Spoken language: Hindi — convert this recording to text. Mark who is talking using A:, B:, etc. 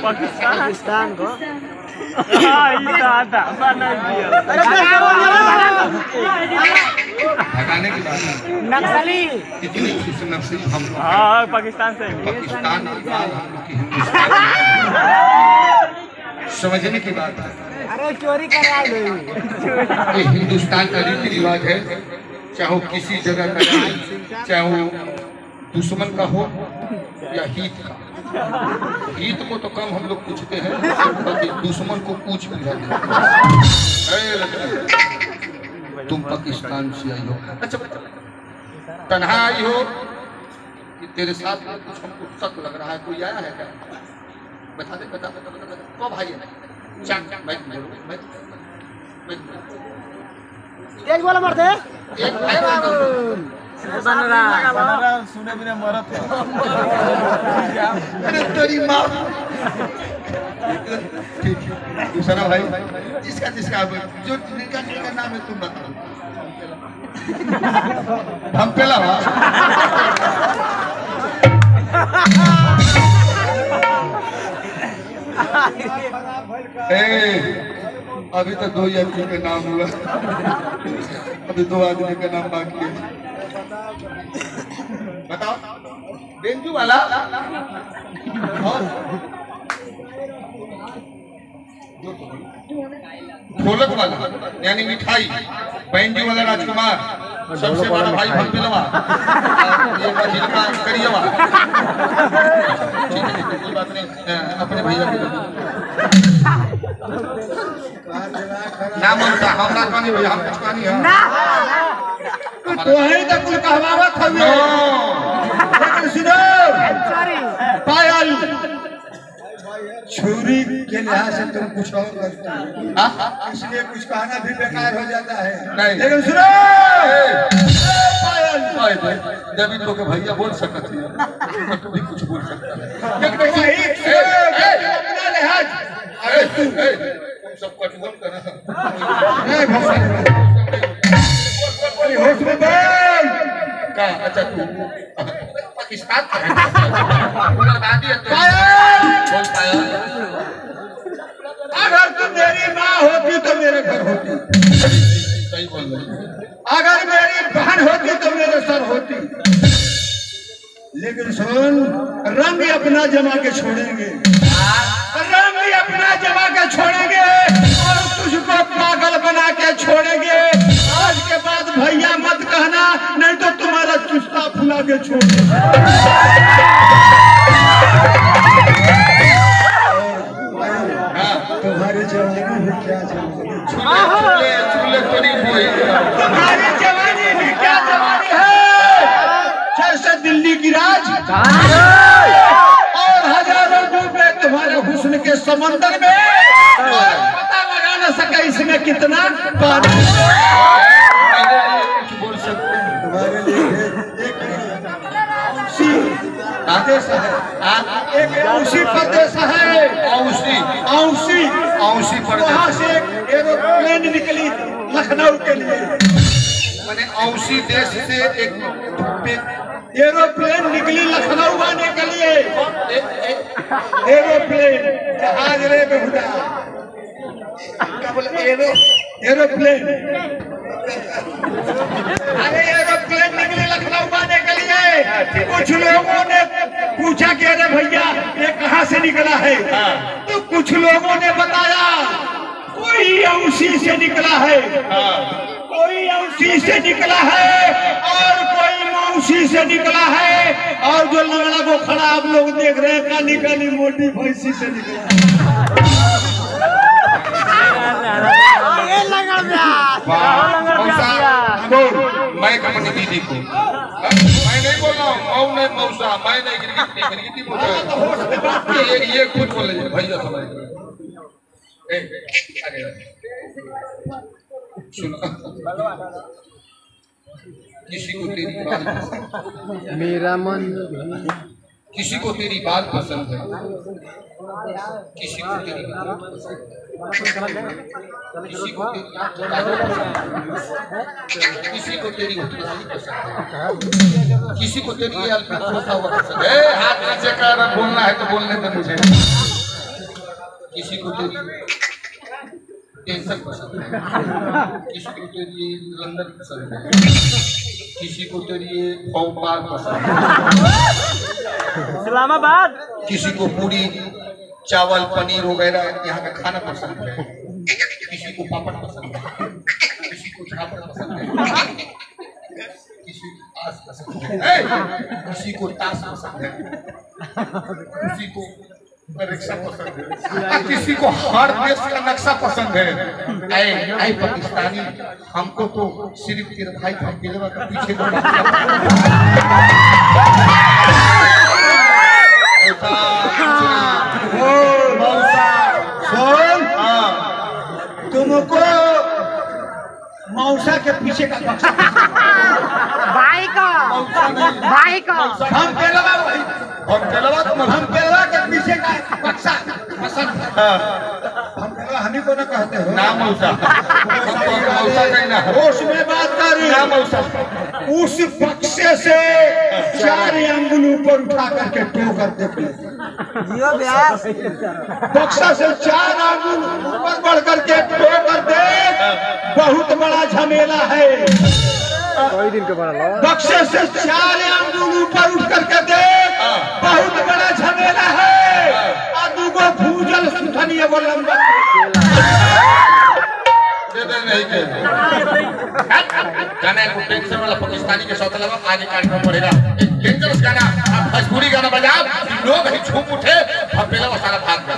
A: पाकिस्तान को
B: भगाने की बात
A: नक्सली
B: कितनी नक्सली हम
C: पाकिस्तान से
B: पाकिस्तान की बात हम लोग की हिंदुस्तान समझने की बात है।
A: अरे चोरी कर रहा है
B: ये हिंदुस्तान का रीति रिवाज है, चाहे वो किसी जगह का हो, चाहे वो दुश्मन का हो या हित का। हित को तो कम हम लोग पूछते हैं, दुश्मन को पूछ भी जाते हैं। तुम पाकिस्तान से आई हो, अच्छा तन्हा आई हो कि तेरे साथ में कुछ हमको शक लग रहा है, कोई आया है क्या? बता दे बता बता बता बता को भाई है
A: तेज बोला मरते
B: एक भाई
C: सुने बिना मरत है।
B: अरे तेरी माँ। ठीक है दूसरा भाई जिसका जिसका जो जिनका जिनका नाम है तुम बताओ। हम पहला अभी तो 2 आदमी का नाम हुआ, अभी 2 आदमी का नाम बाकी है। बताओ बेंजू वाला और ढोलक वाला यानी मिठाई, बेंजू वाला राजकुमार, सबसे बड़ा भाई भंपिलवा, ये मझिलका करियवा। ठीक है कोई बात नहीं, अपने भैया के नाम उनका हमरा कहानी भैया हम कुछ कहानी है तो है तो कुल कहवावत हवे। लेकिन सुनो पायल छुरी के लिहाज से तुम कुछ और करते हो, इसलिए कुछ कहना भी बेकार हो जाता है। लेकिन सुनो पायल जब तो के भैया बोल सकती है तो भी कुछ बोल सकता है। अपना लिहाज अरे तुम सब कटवन करना होश में बोल का। अच्छा तू पाकिस्तान का है बोल पायल अगर तुम मेरी माँ होती तो मेरे घर होती, सही बोल रही। अगर मेरी बहन होती तो मेरे सर होती। लेकिन सुन रंग अपना जमा के छोड़ेंगे, रंग अपना जमा के छोड़ेंगे और तुझको पागल बना के छोड़ेंगे। आज के बाद भैया मत कहना, नहीं तो तुम्हारा चुस्ता फुला के छोड़ेंगे। तुम्हारी जवानी में क्या जवानी, तुम्हारी जवानी में क्या जवानी है। जैसे दिल्ली की राज और हजारों डूबे तुम्हारे हुस्न के समंदर में, और पता लगा न सके इसमें कितना पानी। बोल सकते हैं तुम्हारे लिए एक आदेश है, एक औसी प्रदेश है, औसी औसी औसी प्रदेश। वहाँ से एक एरोप्लेन निकली लखनऊ के लिए, मैंने औसी देश से एक एरोप्लेन निकली लखनऊ आने के लिए। एरोप्लेन जहाज रे बेहुदा क्या बोले एरोप्लेन। अरे एरोप्लेन निकली लखनऊ आने के लिए। कुछ लोगों ने पूछा कि अरे भैया ये कहाँ से निकला है, तो कुछ लोगों ने बताया कोई औसी से निकला है, कोई औसी से निकला है और कोई मौसी से निकला है, और जो लंगड़ा को खड़ा आप लोग देख रहे हैं काली काली मोटी भैंसी से निकला है। मैं अपनी दीदी को मैं नहीं बोल रहा हूँ, नहीं मौसा मैं नहीं गिरगिटी बोल रहा हूँ, ये खुद बोले भैया समझ सुनो किसी को तेरी बात
A: मेरा मन
B: किसी को तेरी बात पसंद है, किसी को तेरी बात पसंद है, किसी को तेरी किसी को तेरी उतराई पसंद है, किसी को तेरी अल्पी खोसा हुआ पसंद है। हाथ नीचे कर, बोलना है तो बोलने दे मुझे। किसी को तेरी टेंशन पसंद है, किसी को तेरी लंदन पसंद है, किसी को तेरी भोपाल पसंद है,
C: इस्लामाबाद,
B: किसी को पूरी चावल पनीर वगैरह यहाँ का खाना पसंद है, किसी को पापड़ पसंद है, किसी को झापड़ पसंद है, किसी को ताश पसंद है, किसी को ताश पसंद है, किसी को रिक्शा पसंद है, किसी को हर देश का नक्शा पसंद है। ऐ पाकिस्तानी, हमको तो सिर्फ तेरे भाई का पिलवा का पीछे तुमको मौसा के पीछे का
A: भाई का हम पेलवा के पीछे का बक्सा पसंद है।
B: हम हमी को ना कहते हो ना मौसा, मौसा कहना उसमें बात कर ना मौसा। उस बक्से से 4 अंगुल ऊपर उठा करके टो कर देख ले, बक्सा से 4 अंगुल ऊपर बढ़ करके टो कर दे, बहुत बड़ा झमेला है। बक्से से 4 अंगुल ऊपर उठ करके दे, बहुत बड़ा झमेला है। दुगो भूजल सुथनी एगो लंबा नहीं गाना को टेंशन वाला पाकिस्तानी के साथ लगा आगे कार्यक्रम पड़ेगा। एक डेंजरस गाना, भोजपुरी गाना बजाओ, लोग ही झूम उठे और पहला वो सारा भाग गया।